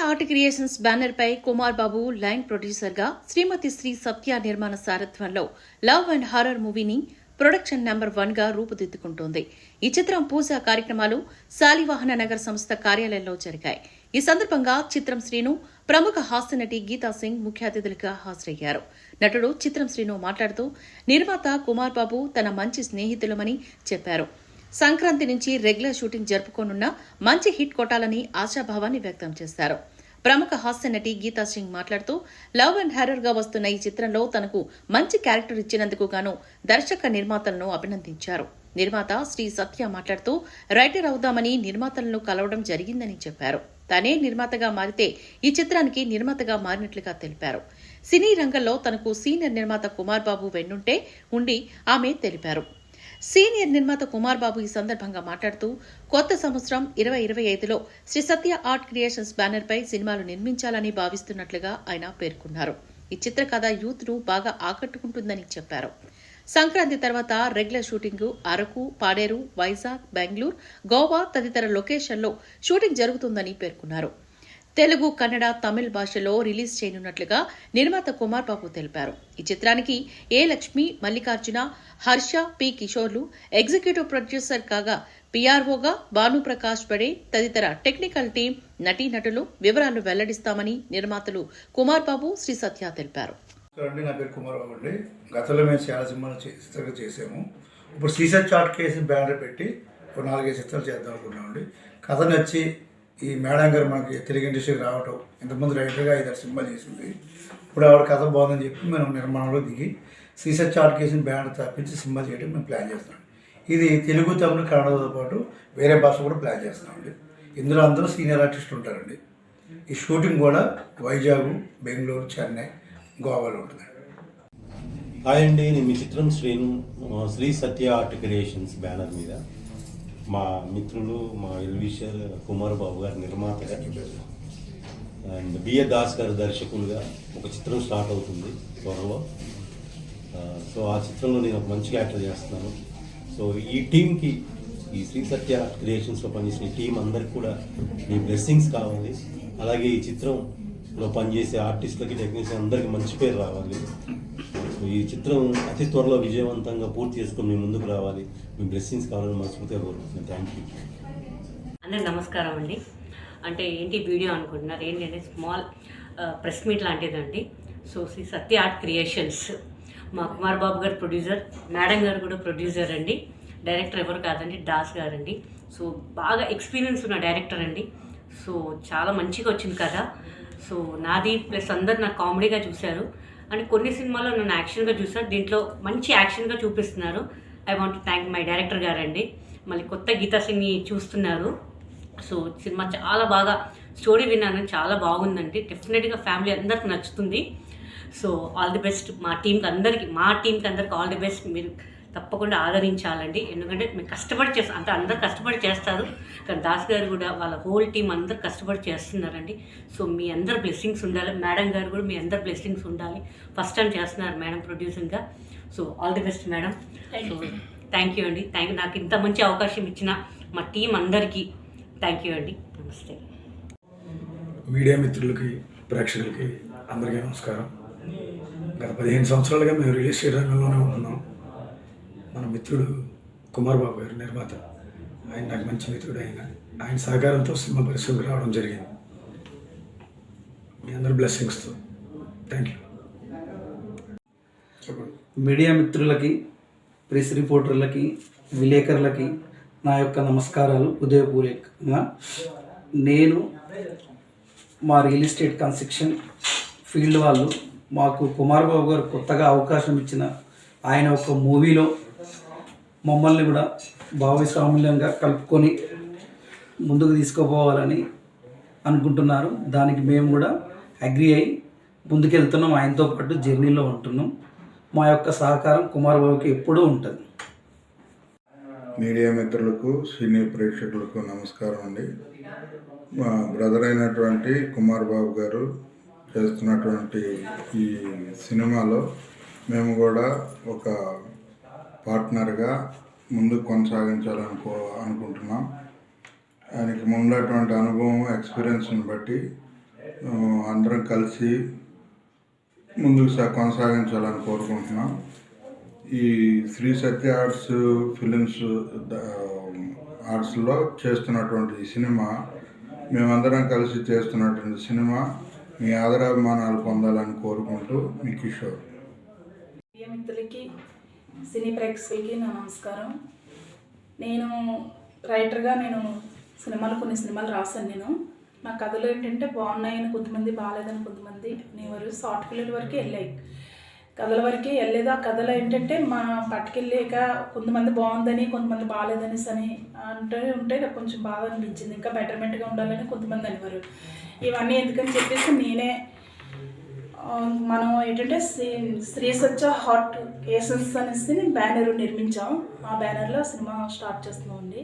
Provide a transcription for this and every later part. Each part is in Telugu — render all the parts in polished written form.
ఆర్ట్ క్రియేషన్స్ బ్యానర్ పై కుమార్ బాబు లైన్ ప్రొడ్యూసర్ గా శ్రీమతి శ్రీ సత్య నిర్మాణ సారథ్యంలో లవ్ అండ్ హారర్ మూవీని ప్రొడక్షన్ నెంబర్ 1 గా రూపుదిద్దుకుంటోంది. ఈ చిత్రం పూజా కార్యక్రమాలు శాలివాహన నగర్ సంస్థ కార్యాలయంలో జరిగాయి. ఈ సందర్భంగా చిత్రం శ్రీను, ప్రముఖ హాస్య నటి గీతా సింగ్ ముఖ్య అతిథులుగా హాజరయ్యారు. నటుడు చిత్రం శ్రీను మాట్లాడుతూ నిర్మాత కుమార్ బాబు తన మంచి స్నేహితులమని చెప్పారు. సంక్రాంతి నుంచి రెగ్యులర్ షూటింగ్ జరుపుకోనున్న మంచి హిట్ కొట్టాలని ఆశాభావాన్ని వ్యక్తం చేశారు. ప్రముఖ హాస్య నటి గీతా సింగ్ మాట్లాడుతూ లవ్ అండ్ హారర్ గా వస్తున్న ఈ చిత్రంలో తనకు మంచి క్యారెక్టర్ ఇచ్చినందుకు గాను దర్శక నిర్మాతలను అభినందించారు. నిర్మాత శ్రీ సత్య మాట్లాడుతూ రైటర్ అవుదామని నిర్మాతలను కలవడం జరిగిందని చెప్పారు. తానే నిర్మాతగా మారితే ఈ చిత్రానికి నిర్మాతగా మారినట్లుగా తెలిపారు. సినీ రంగంలో తనకు సీనియర్ నిర్మాత కుమార్ బాబు వెన్నుంటే ఉండి ఆమె తెలిపారు. సీనియర్ నిర్మాత కుమార్ బాబు ఈ సందర్భంగా మాట్లాడుతూ కొత్త సంవత్సరం 2025లో Shri Satya art creations banner పై సినిమాలు నిర్మించాలని భావిస్తున్నట్లుగా ఆయన పేర్కొన్నారు. ఈ చిత్ర కథ యూత్ ను బాగా ఆకట్టుకుంటుందని చెప్పారు. సంక్రాంతి తర్వాత రెగ్యులర్ షూటింగ్ అరకు, పాడేరు, వైజాగ్, బెంగళూరు, గోవా తదితర లొకేషన్లో షూటింగ్ జరుగుతుందని పేర్కొన్నారు. తెలుగు, కన్నడ, తమిళ భాషలో రిలీజ్ చేయనున్నట్లుగా నిర్మాత కుమార్ బాబు తెలిపారు. ఈ చిత్రానికి ఏ లక్ష్మి, మల్లికార్జున, హర్ష, పి కిషోర్లు ఎగ్జిక్యూటివ్ ప్రొడ్యూసర్ కాగా పీఆర్ఓగా భానుప్రకాష్ బడే తదితర టెక్నికల్ టీం, నటీనటులు వివరాలు వెల్లడిస్తామని నిర్మాతలు కుమార్ బాబు, శ్రీ సత్య తెలిపారు. నా పేరు కుమార్ బాబు అండి. గతంలో మేము చాలా సినిమాలు చిత్రంగా చేసాము. ఇప్పుడు Shri Satya art case banner పెట్టి ఒక 4-5 చిత్రాలు చేద్దాం అనుకున్నామండి. కథ నచ్చి ఈ మేడం గారు మనకి తెలుగు ఇండస్ట్రీకి రావటం, ఇంతకుముందు రైటర్గా 5-6 సినిమాలు చేసింది. ఇప్పుడు ఆవిడ కథ బాగుందని చెప్పి మేము నిర్మాణంలో దిగి శ్రీ సత్య ఆర్ట్ కేసుని బ్యానర్ తప్పించి సినిమా చేయడం మేము ప్లాన్ చేస్తున్నాం. ఇది తెలుగు, తమిళ, కన్నడతో పాటు వేరే భాష కూడా ప్లాన్ చేస్తున్నామండి. ఇందులో అందరూ సీనియర్ ఆర్టిస్టులు ఉంటారండి. ఈ షూటింగ్ కూడా వైజాగ్, బెంగళూరు, చెన్నై, గోవాలో ఉంటుందండి. హాయ్ అండి, నేను మీ చిత్రం Srinu, Shri Satya art creations banner మీద మా మిత్రులు, మా వెల్విషర్ కుమార్ బాబు గారు నిర్మాతగా అండ్ బిఏ దాస్ గారు దర్శకులుగా ఒక చిత్రం స్టార్ట్ అవుతుంది త్వరలో. సో ఆ చిత్రంలో నేను ఒక మంచి క్యారెక్టర్ చేస్తున్నాను. సో ఈ టీంకి, ఈ శ్రీ సత్య క్రియేషన్స్లో పనిచేసిన టీం అందరికి కూడా మీ బ్లెస్సింగ్స్ కావాలి. అలాగే ఈ చిత్రంలో పనిచేసే ఆర్టిస్టులకి, టెక్నీషియన్ అందరికీ మంచి పేరు రావాలి. ఈ చిత్రం అతి త్వరలో విజయవంతంగా పూర్తి చేసుకుని మీ ముందుకు రావాలి. మీ బ్లెస్సింగ్స్ కావాలని మనస్ఫూర్తిగా కోరుకుంటున్నాను. Thank you. అందరికి నమస్కారం అండి. అంటే ఏంటి వీడియో అనుకుంటున్నారు, ఏంటంటే స్మాల్ ప్రెస్ మీట్ లాంటిదండి. So Shri Satya art creations, మా కుమార్ బాబు గారు ప్రొడ్యూసర్, మేడం గారు కూడా ప్రొడ్యూసర్ అండి. డైరెక్టర్ ఎవరు కాదండి, దాస్ గారండి. సో బాగా ఎక్స్పీరియన్స్ ఉన్న డైరెక్టర్ అండి. సో చాలా మంచిగా వచ్చింది కదా. సో నాది ప్లస్ అందరు నాకు కామెడీగా చూశారు. అండ్ కొన్ని సినిమాల్లో నన్ను యాక్షన్గా చూసారు, దీంట్లో మంచి యాక్షన్గా చూపిస్తున్నారు. I want to thank my director గారండి. మళ్ళీ కొత్త గీతా సింగ్ని చూస్తున్నారు. సో సినిమా చాలా బాగా, స్టోరీ విన్నాను, చాలా బాగుందండి. డెఫినెట్గా ఫ్యామిలీ అందరికి నచ్చుతుంది. సో ఆల్ ది బెస్ట్ మా టీంకి అందరికీ ఆల్ ది బెస్ట్. మీరు తప్పకుండా ఆదరించాలండి. ఎందుకంటే మీరు కష్టపడి చేస్తారు, అందరు కష్టపడి చేస్తారు, కానీ దాస్ గారు కూడా వాళ్ళ హోల్ టీం అందరు కష్టపడి చేస్తున్నారండి. సో మీ అందరు బ్లెస్సింగ్స్ ఉండాలి. మేడం గారు కూడా మీ అందరు బ్లెస్సింగ్స్ ఉండాలి. ఫస్ట్ టైం చేస్తున్నారు మేడం ప్రొడ్యూసింగ్గా. So all the best madam. So thank you అండి. నాకు ఇంత మంచి అవకాశం ఇచ్చిన మా టీం అందరికీ థ్యాంక్ యూ అండి. నమస్తే. మీడియా మిత్రులకి, ప్రేక్షకులకి అందరికీ నమస్కారం. గత 15 సంవత్సరాలుగా మేము రియల్ ఎస్టేట్ రంగంలోనే ఉంటున్నాం. మన మిత్రుడు కుమార్ బాబు గారు నిర్మాత, ఆయన నాకు మంచి మిత్రుడు. ఆయన సహకారంతో సినిమా పరిశ్రమకు రావడం జరిగింది. మీ అందరి బ్లెస్సింగ్స్తో థ్యాంక్ యూ. మీడియా మిత్రులకి, ప్రెస్ రిపోర్టర్లకి, విలేకరులకి నా యొక్క నమస్కారాలు హృదయపూర్వకంగా. నేను మా రియల్ ఎస్టేట్ కన్స్ట్రక్షన్ ఫీల్డ్ వాళ్ళు మాకు కుమార్ బాబు గారు కొత్తగా అవకాశం ఇచ్చిన ఆయన ఒక మూవీలో మమ్మల్ని కూడా భాగస్వామ్యంగా కలుపుకొని ముందుకు తీసుకుపోవాలని అనుకుంటున్నారు. దానికి మేము కూడా అగ్రి అయ్యి ముందుకెళ్తున్నాం. ఆయనతో పాటు జర్నీలో ఉంటున్నాం. మా యొక్క సహకారం కుమార్ బాబుకి ఎప్పుడూ ఉంటుంది. మీడియా మిత్రులకు, సీనియర్ ప్రేక్షకులకు నమస్కారం అండి. మా బ్రదర్ అయినటువంటి కుమార్ బాబు గారు చేస్తున్నటువంటి ఈ సినిమాలో మేము కూడా ఒక పార్ట్నర్గా ముందుకు కొనసాగించాలనుకుంటున్నాం. ఆయనకి ముందటువంటి అనుభవం, ఎక్స్పీరియన్స్ని బట్టి అందరం కలిసి ముందుకు కొనసాగించాలని కోరుకుంటున్నాం. ఈ శ్రీ సత్య ఆర్ట్స్ ఫిలిమ్స్ ఆర్ట్స్లో చేస్తున్నటువంటి ఈ సినిమా, మేమందరం కలిసి చేస్తున్నటువంటి సినిమా మీ ఆదరాభిమానాలు పొందాలని కోరుకుంటూ మీ కిషోర్. ప్రియ మిత్రులకి, సినీ ప్రేక్షకులకి నా నమస్కారం. నేను రైటర్గా కొన్ని సినిమాలు రాశాను. నా కథలు ఏంటంటే బాగున్నాయని కొంతమంది, బాగాలేదని కొంతమంది అనేవారు. షార్ట్ ఫిల్మ్ వరకు వెళ్ళాయి, కథల వరకు వెళ్ళలేదు. ఆ కథలు ఏంటంటే మా పట్టుకెళ్ళాక కొంతమంది బాగుందని, కొంతమంది బాగాలేదనేసి అని ఉంటే నాకు కొంచెం బాగా అనిపించింది. ఇంకా బెటర్మెంట్గా ఉండాలని కొంతమంది అనేవారు. ఇవన్నీ ఎందుకని చెప్పేసి నేనే మనం ఏంటంటే శ్రీ సత్య హార్ట్ కేసెస్ అనేసి బ్యానర్ నిర్మించాం. ఆ బ్యానర్లో సినిమా స్టార్ట్ చేస్తున్నామండి.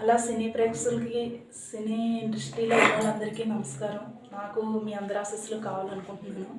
అలా సినీ ప్రేక్షకులకి, సినీ ఇండస్ట్రీలో ఉన్న వాళ్ళందరికీ నమస్కారం. నాకు మీ అందరి ఆశీస్సులు కావాలనుకుంటున్నాను.